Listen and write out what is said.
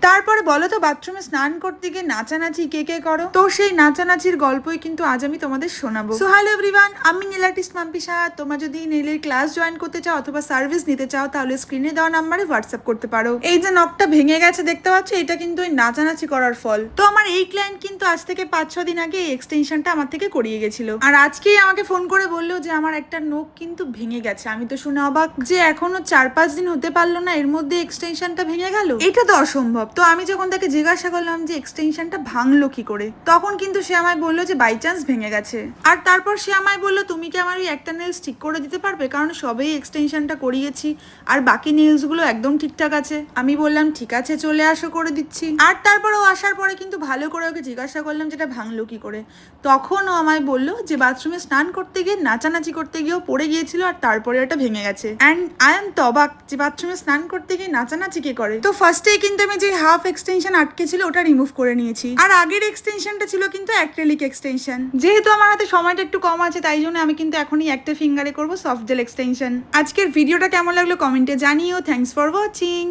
তারপরে বলো তো বাথরুমে স্নান করতে গিয়ে নাচানাচি কে কে করো? তো সেই নাচানাচির গল্পই কিন্তু আজ আমি তোমাদের শোনাবো। সো হ্যালো এভরিওয়ান, আমি নেল আর্টিস্ট মাম্পি সাহা। তোমরা যদি নেলের ক্লাস জয়েন করতে চাও অথবা সার্ভিস নিতে চাও তাহলে স্ক্রিনে দেওয়া নাম্বারে হোয়াটসঅ্যাপ করতে পারো। এই যে নখটা ভেঙে গেছে দেখতে পাচ্ছ, এটা কিন্তু ওই নাচানাচি করার ফল। তো আমার এই ক্লায়েন্ট কিন্তু আজ থেকে 5-6 দিন আগে এই এক্সটেনশনটা আমার থেকে করিয়ে গেছিল, আর আজকেই আমাকে ফোন করে বললো যে আমার একটা নখ কিন্তু ভেঙে গেছে। আমি তো শুনে অবাক যে এখনো 4-5 দিন হতে পারলো না, এর মধ্যে এক্সটেনশনটা ভেঙে গেল, এটা তো অসম্ভব। তো আমি যখন তাকে জিজ্ঞাসা করলাম যে এক্সটেনশনটা ভাঙলো কি করে, তখন কিন্তু সে আমায় বললো যে বাই চান্স ভেঙে গেছে। আর তারপর সে আমায় বললো তুমি কি আমার ওই একটা নেলস ঠিক করে দিতে পারবে, কারণ সবেই এক্সটেনশনটা করিয়েছি আর বাকি নেলস গুলো একদম ঠিকঠাক আছে। আমি বললাম ঠিক আছে চলে আসো, করে দিচ্ছি। আর তারপর ও আসার পরে কিন্তু ভালো করে ওকে জিজ্ঞাসা করলাম যেটা ভাঙলো কি করে। তখন ও আমায় বললো যে বাথরুমে স্নান করতে গিয়ে নাচানাচি করতে গিয়েও পড়ে গিয়েছিল আর তারপরে ওটা ভেঙে গেছে। অ্যান্ড আই এম তো অবাক যে বাথরুমে স্নান করতে গিয়ে নাচানাচি কে করে। তো ফার্স্টেই কিন্তু আমি যে হাফ এক্সটেনশন আটকে ছিল ওটা রিমুভ করে নিয়েছি, আর আগের এক্সটেনশনটা ছিল কিন্তু অ্যাক্রিলিক এক্সটেনশন। যেহেতু আমার হাতে সময়টা একটু কম আছে তাই জন্য আমি কিন্তু এখনই একটা ফিঙ্গারে করবো সফট জেল এক্সটেনশন। আজকের ভিডিওটা কেমন লাগলো কমেন্টে জানিও। Thanks for watching.